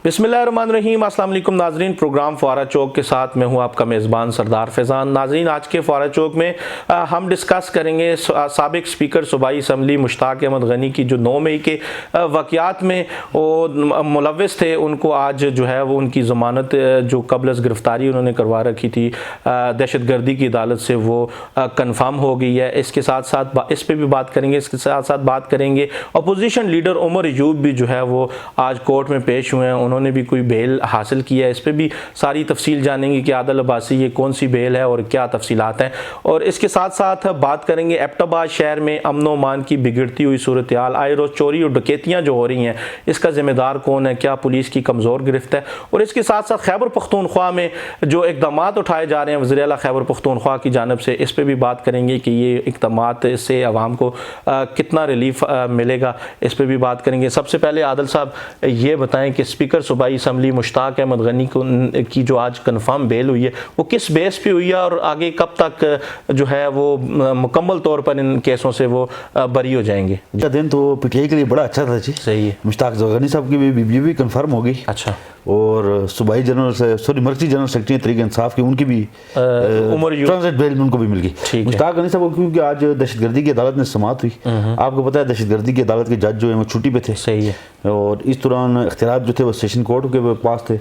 बिस्मिल्लाहिर्रहमानिर्रहीम। अस्सलाम वालेकुम नाजरीन, प्रोग्राम फ़ुआरा चौक के साथ मैं हूं आपका मेज़बान सरदार फैज़ान। नाजरीन, आज के फ़ुआरा चौक में हम डिस्कस करेंगे साबिक़ स्पीकर सूबाई असम्बली मुश्ताक अहमद गनी की जो 9 मई के वाक़यात में वो मुलव्वस थे, उनको आज जो है वो उनकी ज़मानत जो क़ब्ल गिरफ़्तारी उन्होंने करवा रखी थी दहशत गर्दी की अदालत से, वो कन्फर्म हो गई है। इसके साथ साथ इस पर भी बात करेंगे। इसके साथ साथ बात करेंगे अपोजिशन लीडर उमर अयूब भी जो है वो आज कोर्ट में पेश हुए हैं, उन्होंने भी कोई बेल हासिल की है। इस पर भी सारी तफसील जानेंगे कि आदिल अब्बासी ये कौन सी बेल है और क्या तफसीलात हैं। और इसके साथ साथ बात करेंगे एबटाबाद शहर में अमन व अमान की बिगड़ती हुई सूरत हाल, आए रोज़ चोरी और डकैतियाँ जो हो रही हैं, इसका ज़िम्मेदार कौन है, क्या पुलिस की कमज़ोर गिरफ्त है। और इसके साथ साथ खैबर पख्तूनख्वा में जो इक़दाम उठाए जा रहे हैं वज़ीर आला खैबर पख्तूनख्वा की जानिब से, इस पर भी बात करेंगे कि ये इक़दाम से आवाम को कितना रिलीफ मिलेगा, इस पर भी बात करेंगे। सबसे पहले आदिल साहब ये बताएं कि स्पीकर सूबाई असम्बली मुश्ताक अहमद गनी की जो आज कन्फर्म बेल हुई है वो किस बेस पे हुई है और आगे कब तक जो है वो मुकम्मल तौर पर इन केसों से वो बरी हो जाएंगे। दिन तो पीटीआई के लिए बड़ा अच्छा था जी। सही है। मुश्ताक गनी साहब की भी कन्फर्म हो गई। अच्छा। और सूबाई जनरल से मर्कजी जनरल सेक्रेटरी तरीके इंसाफ की उनकी भी ट्रांजिट बेल उनको भी मिल गई। मुश्ताक गनी साहब क्योंकि आज दहशतगर्दी की अदालत में समाअत हुई, आपको पता है दहशतगर्दी की अदालत के जज जो है वो छुट्टी पे थे। सही है। और इस दौरान इख्तियारात जो थे वो सेशन कोर्ट के पास थे।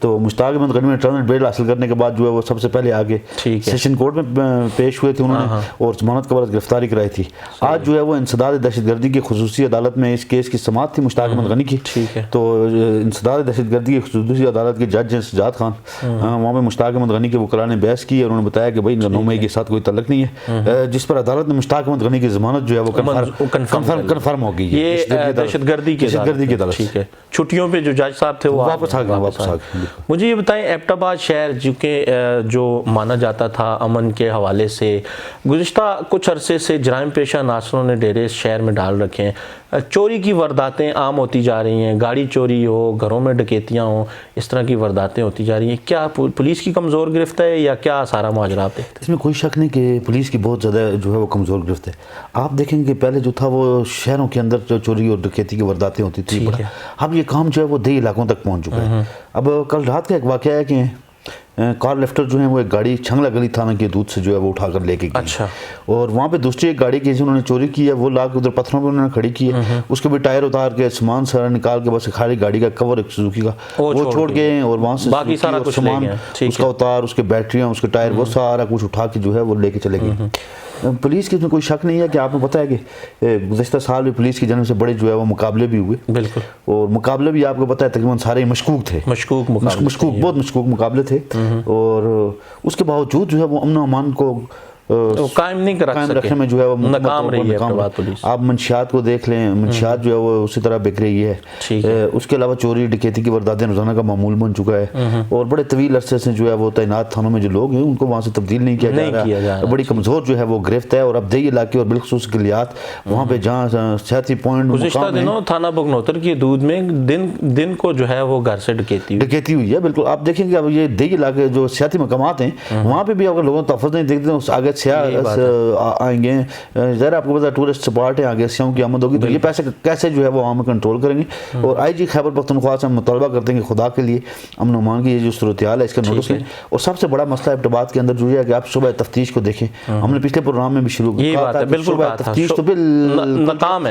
तो मुश्ताक अहमद गनी ने ट्रांजिट बेल हासिल करने के बाद जो है वो सबसे पहले आगे सेशन कोर्ट में पेश हुए थे उन्होंने, और जमानत कबल गिरफ्तारी कराई थी। आज जो है वो इंसदाद दहशतगर्दी की खुसूसी अदालत में इस केस की समाअत थी मुश्ताक अहमद गनी की। तो इंसदाद दहशतगर्दी खुसूसी अदालत के जज हैं सजाद खान, वहाँ पे मुश्ताक अहमद गनी के वकला ने बहस की और उन्होंने बताया कि भाई 9 मई के साथ कोई तल्लक नहीं है, जिस पर अदालत ने मुश्ताक अहमद गनी की जमानत जो है वो कन्फर्म हो गई है। ये दहशतगर्दी की अदालत। ठीक है। छुट्टियों पे जो जज साहब थे वो वापस आ गए। मुझे ये बताएं, एबटाबाद शहर जो माना जाता था अमन के हवाले से, गुज़िश्ता कुछ अरसे से जराइम पेशा नासरों ने डेरे इस शहर में डाल रखे हैं। चोरी की वारदातें आम होती जा रही हैं, गाड़ी चोरी हो, घरों में डकैतियाँ हो, इस तरह की वारदातें होती जा रही हैं। क्या पुलिस की कमज़ोर गिरफ्त है या क्या सारा माजरा आप देखते हैं? इसमें कोई शक नहीं कि पुलिस की बहुत ज़्यादा जो है वो कमज़ोर गिरफ्त है। आप देखेंगे पहले जो था वो शहरों के अंदर जो चोरी और डकैती की वारदातें होती थी, अब ये काम जो है वो देही इलाकों तक पहुँच चुका है। अब कल रात का एक वाक़या है कि कार लिफ्टर जो है वो एक गाड़ी छंगला गली थाना के दूध से जो है वो उठाकर लेके गई। अच्छा। और वहाँ पे दूसरी एक गाड़ी की उन्होंने चोरी की है, वो लाके उधर पत्थरों पे उन्होंने खड़ी की है, उसके भी टायर उतार के सामान सारा निकाल के बस खाली गाड़ी का कवर एक सुजुकी का वो छोड़ गए और वहाँ से बाकी सारा कुछ सामान उसका उतार, उसके बैटरियाँ, उसके टायर, वो सारा कुछ उठा के जो है वो लेके चले गए। पुलिस की इसमें कोई शक नहीं है कि आपको पता है कि गुज़श्ता साल भी पुलिस की जानब से बड़े जो है वो मुकाबले भी हुए। बिल्कुल। और मुकाबले भी आपको पता है तकरीबन सारे मशकूक थे, बहुत मशकूक मुकाबले थे। और उसके बावजूद जो है वो अमन अमान को कायम नहीं रखने में जो है वो नाकाम रही है पुलिस। आप मंशियात को देख लें, मंशियात जो है वो उसी तरह बिक रही है। उसके अलावा चोरी डकैती की वारदातें रोजाना का मामूल बन चुका है। और बड़े तवील अरसे से जो है वो तैनात थानों में जो लोग हैं उनको वहाँ से तब्दील नहीं किया जा रहा। बड़ी कमज़ोर जो है वो गिरफ्त है। और अब देही इलाके और बिलखसूस गलियात वहाँ पे जहाँ सियासी पॉइंट थाना बगनौतर की दूध में दिन को जो है वो घर से डकैती हुई है। बिल्कुल। आप देखेंगे अब ये देही इलाके जो सियासी मकामात हैं वहाँ पे भी अगर लोगों को तहफ़्फ़ुज़ नहीं देखते आगे आएंगे, ज़रा आपको पता टूरिस्ट स्पॉट है, आगे सियाओं की आमद होगी, तो ये पैसे कैसे जो है वो आम कंट्रोल करेंगे। और आईजी खैबर पख्तूनख्वा से हम मुतालबा करते हैं कि खुदा के लिए अमन अमान की ये जो सूरत हाल है इसका नोटिस लें। और सबसे बड़ा मसला एबटाबाद के अंदर जो है कि आप सुबह तफ्तीश को देखें, हमने पिछले प्रोग्राम में भी शुरू किया था, तफ्तीश तो नाकाम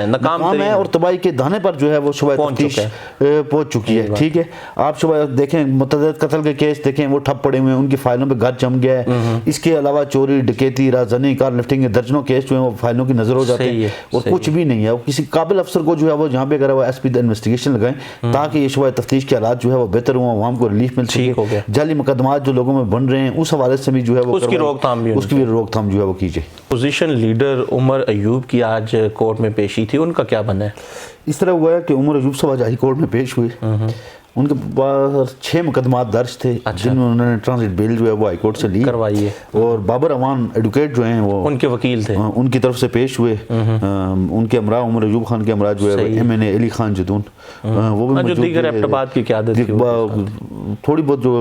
है और तबाही के दाने पर जो है वो सुबह तफ्तीश पहुँच चुकी है। ठीक है। आप सुबह देखें मुतअद्दिद कत्ल के केस देखें वो ठप पड़े हुए हैं, उनकी फाइलों पर घर जम गया है। इसके अलावा चोरी डकैती राजधानी कार लिफ्टिंग के दर्जनों केस जो है वो फाइलों की नजर हो जाते हैं और कुछ भी नहीं है। किसी काबिल अफसर को जो है वो जहाँ पे अगर वो एसपी इन्वेस्टिगेशन लगाएं ताकि ये शुबह तफ्तीश के हालात जो है वो बेहतर हुआ, वहाँ को रिलीफ मिल सके। जाली मुकदमात जो लोगों में बन रहे हैं उस हवाले से भी जो है वो उसकी भी रोकथाम जो है वो कीजिए। पोजीशन लीडर उमर अयूब की आज कोर्ट में पेशी थी, उनका क्या बना है? इस तरह हुआ है कि उमर अयूब साहब आज हाई कोर्ट में पेश हुए। उनके पास 6 मुकदमात दर्ज थे। अच्छा। जिनमें उन्होंने ट्रांजिट बेल जो है वो हाई कोर्ट से ली करवाई है। और बाबर अमान एडवोकेट जो हैं वो उनके वकील थे, उनकी तरफ से पेश हुए। उनके हमरा उमर अयूब खान के हमरा जो है MNA अली खान जदून वो भी मौजूद थे। एबटाबाद की क़यादत थी, थोड़ी बहुत जो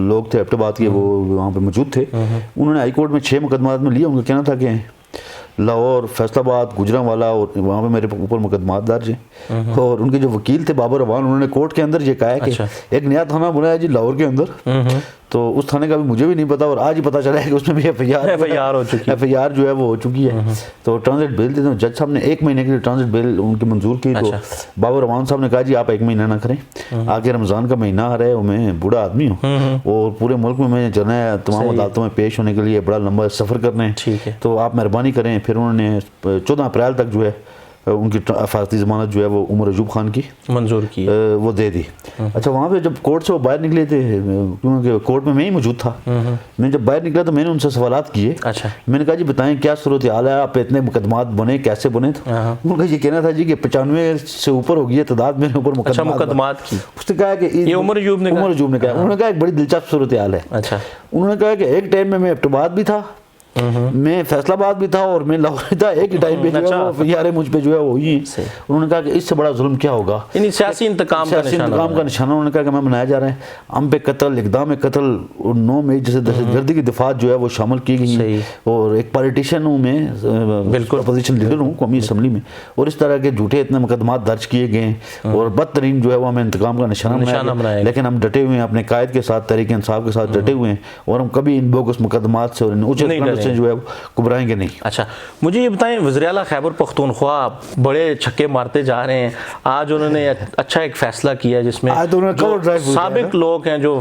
लोग थे एबटाबाद के वो वहाँ पे मौजूद थे। उन्होंने हाई कोर्ट में 6 मुकदमात में लिया। उनका कहना था कि لاہور، فیصل آباد، گجرانوالہ، اور وہاں پہ میرے اوپر مقدمات درج ہیں. اور ان کے جو وکیل تھے بابر اعوان، انہوں نے کورٹ کے اندر یہ کہا ہے کہ ایک نیا تھانہ بنایا جی لاہور کے اندر، تو اس تھانے کا بھی مجھے بھی نہیں پتا، اور آج ہی پتا چلا ہے کہ اس میں بھی ایف آئی آر جو ہے وہ ہو چکی ہے. تو ٹرانزٹ بیل دیتے ہیں، جج صاحب نے 1 مہینے کے لیے ٹرانزٹ بیل ان کی منظور کی. تو بابر اعوان صاحب نے کہا جی آپ 1 مہینہ نہ کریں، آگے رمضان کا مہینہ آ رہا ہے، میں بوڑھا آدمی ہوں اور پورے ملک میں جانا ہے تمام عدالتوں میں پیش ہونے کے لیے، بڑا لمبا سفر کرنا ہے، تو آپ مہربانی کریں. پھر انہوں نے 14 اپریل تک جو ہے ان کی حفاظتی ضمانت جو ہے وہ عمر ایوب خان کی منظور کی، وہ دے دی. اچھا وہاں پہ جب کورٹ سے وہ باہر نکلے تھے، کیونکہ کورٹ میں ہی موجود تھا، میں جب باہر نکلا تو میں نے ان سے سوالات کیے. میں نے کہا جی بتائیں کیا صورتحال ہے، آپ پہ اتنے مقدمات بنے، کیسے بنے؟ ان کا یہ کہنا تھا جی کہ 95 سے اوپر ہو گئی ہے تعداد میرے اوپر مقدمات کی. اس نے کہا کہ یہ عمر ایوب نے کہا، انہوں نے کہا ایک بڑی دلچسپ صورتحال ہے. انہوں نے کہا کہ ایک ٹائم میں ایبٹ آباد بھی تھا، میں فیصل آباد بھی تھا، اور میں لاہور بھی تھا، ایک ہی ٹائم پہ جو ہے وہ یارے مجھ پہ جو ہے وہ ہوئی ہیں. انہوں نے کہا کہ اس سے بڑا ظلم کیا ہوگا، یعنی سیاسی انتقام کا نشانہ. انہوں نے کہا کہ میں منایا جا رہا ہے، ہم پہ قتل، اقدام قتل، 9 مئی جیسے دہشت گردی کی دفعہ جو ہے وہ شامل کی گئی، اور ایک پالیٹیشین ہوں میں، بالکل اپوزیشن لیڈر ہوں قومی اسمبلی میں، اور اس طرح کے جھوٹے اتنے مقدمات درج کیے گئے ہیں، اور بدترین جو ہے وہ ہمیں انتقام کا نشانہ بنایا. لیکن ہم ڈٹے ہوئے ہیں اپنے قائد کے ساتھ، تحریک انصاف کے ساتھ ڈٹے ہوئے ہیں، اور ہم کبھی ان بوگس مقدمات سے اور ان اچھے سے جو ہے گھبرائیں گے نہیں. اچھا مجھے یہ بتائیں، وزیراعلیٰ خیبر پختونخوا بڑے چھکے مارتے جا رہے ہیں، آج انہوں نے اچھا ایک فیصلہ کیا جس میں سابق لوگ ہیں جو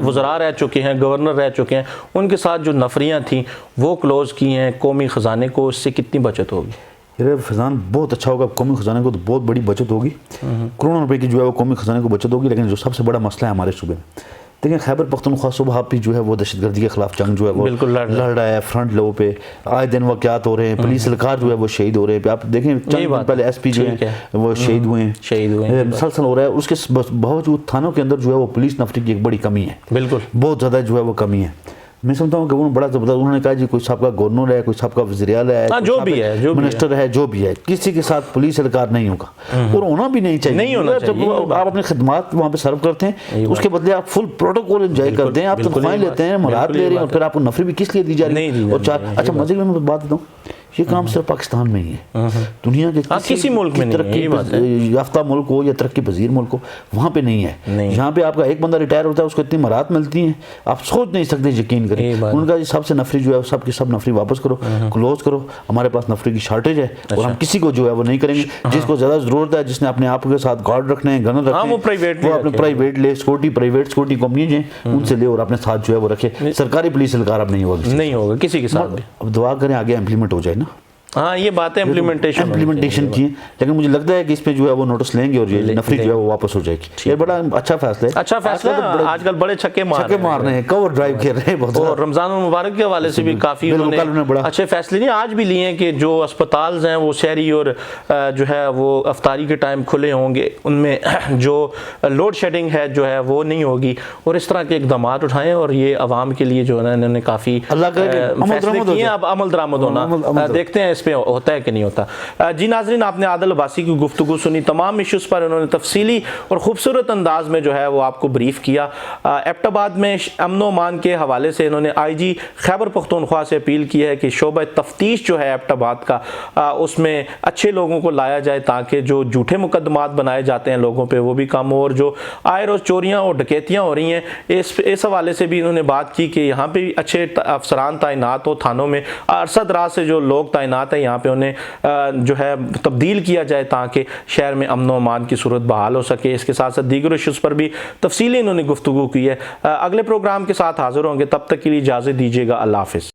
وزراء رہ چکے ہیں، گورنر رہ چکے ہیں، ان کے ساتھ جو نفریاں تھیں وہ کلوز کی ہیں. قومی خزانے کو اس سے کتنی بچت ہوگی؟ فیضان بہت اچھا ہوگا، قومی خزانے کو تو بہت بڑی بچت ہوگی، کروڑوں روپے کی جو ہے وہ قومی خزانے کو بچت ہوگی. لیکن جو سب سے بڑا مسئلہ ہے ہمارے صوبے میں، دیکھیں خیبر پختونخوا صوبہ بھی جو ہے وہ دہشت گردی کے خلاف جنگ جو ہے وہ لڑ رہا ہے. فرنٹ لیول پہ آئے دن واقعات ہو رہے ہیں، پولیس اہلکار جو ہے وہ شہید ہو رہے ہیں. آپ دیکھیں چند دن پہلے ایس پی جو ہیں وہ شہید ہوئے ہیں، مسلسل ہو رہا ہے. اس کے باوجود تھانوں کے اندر جو ہے وہ پولیس نفری کی ایک بڑی کمی ہے، بالکل بہت زیادہ جو ہے وہ کمی ہے. میں سمجھتا ہوں کہ وہ بڑا زبردست، انہوں نے کہا جی کوئی سابقہ گورنر ہے، کوئی سابقہ وزیر اعلیٰ ہے، جو بھی ہے، منسٹر ہے، جو بھی ہے، کسی کے ساتھ پولیس اہلکار نہیں ہوگا، اور ہونا بھی نہیں چاہیے. جب آپ اپنی خدمات وہاں پہ سرو کرتے ہیں اس کے بدلے آپ فل پروٹوکول انجوائے کرتے ہیں، آپ تنخواہیں لیتے ہیں، مراد لے رہے ہیں، اور پھر آپ کو نفری بھی کس لیے دی جا رہی ہے. اور اچھا مزے میں بات دیتا ہوں، یہ کام صرف پاکستان میں ہی ہے، دنیا کے کسی ملک میں ترقی یافتہ ملک ہو یا ترقی پذیر ملک ہو وہاں پہ نہیں ہے. یہاں پہ آپ کا ایک بندہ ریٹائر ہوتا ہے، اس کو اتنی مراد ملتی ہیں آپ سوچ نہیں سکتے. یقین کریں ان کا سب سے نفری جو ہے سب کی سب نفری واپس کرو، کلوز کرو. ہمارے پاس نفری کی شارٹیج ہے اور ہم کسی کو جو ہے وہ نہیں کریں گے. جس کو زیادہ ضرورت ہے، جس نے اپنے آپ کے ساتھ گارڈ رکھنے ہیں، گنر رکھنے ہیں، وہ اپنے پرائیویٹ لے، پرائیویٹ سیکورٹی کمپنی ہیں ان سے لے اور اپنے ساتھ جو ہے وہ رکھے. سرکاری پولیس اہلکار اب نہیں ہوگا کسی کے ساتھ بھی. اب دعا کریں آگے امپلیمنٹ ہو جائے نا. ہاں یہ بات ہے امپلیمنٹیشن کی، لیکن مجھے لگتا ہے کہ اس پہ جو ہے وہ نوٹس لیں گے اور یہ نفری جو ہے وہ واپس ہو جائے گی. یہ بڑا اچھا فیصلہ ہے. اچھا فیصلہ ہے. آج کل بڑے چھکے مار رہے ہیں، کور ڈرائیو کر رہے ہیں، اور رمضان المبارک کے حوالے سے بھی کافی انہوں نے اچھے فیصلے نہیں آج بھی لیے ہیں کہ جو اسپتال ہیں وہ شہری اور جو ہے وہ افطاری کے ٹائم کھلے ہوں گے، ان میں جو لوڈ شیڈنگ ہے جو ہے وہ نہیں ہوگی، اور اس طرح کے اقدامات اٹھائیں. اور یہ عوام کے لیے جو ہے نا انہوں نے کافی فیصلے کیے ہیں. اب عمل درآمد ہونا دیکھتے ہیں اس پہ ہوتا ہے کہ نہیں ہوتا. جی ناظرین، آپ نے عادل عباسی کی گفتگو سنی، تمام ایشوز پر انہوں نے تفصیلی اور خوبصورت انداز میں جو ہے وہ آپ کو بریف کیا. ایبٹ آباد میں امن و امان کے حوالے سے انہوں نے آئی جی خیبر پختونخوا سے اپیل کی ہے کہ شعبہ تفتیش جو ہے ایبٹ آباد کا اس میں اچھے لوگوں کو لایا جائے تاکہ جو جھوٹے مقدمات بنائے جاتے ہیں لوگوں پہ وہ بھی کم ہو، اور جو آئے روز چوریاں اور ڈکیتیاں ہو رہی ہیں اس حوالے سے بھی انہوں نے بات کی کہ یہاں پہ اچھے افسران تعینات ہو تھانوں میں. عرصہ دراز سے جو لوگ تعینات ہیں یہاں پہ انہیں جو ہے تبدیل کیا جائے تاکہ شہر میں امن و امان کی صورت بحال ہو سکے. اس کے ساتھ ساتھ دیگر ایشوز پر بھی تفصیلی انہوں نے گفتگو کی ہے. اگلے پروگرام کے ساتھ حاضر ہوں گے، تب تک کے لیے اجازت دیجیے گا. اللہ حافظ.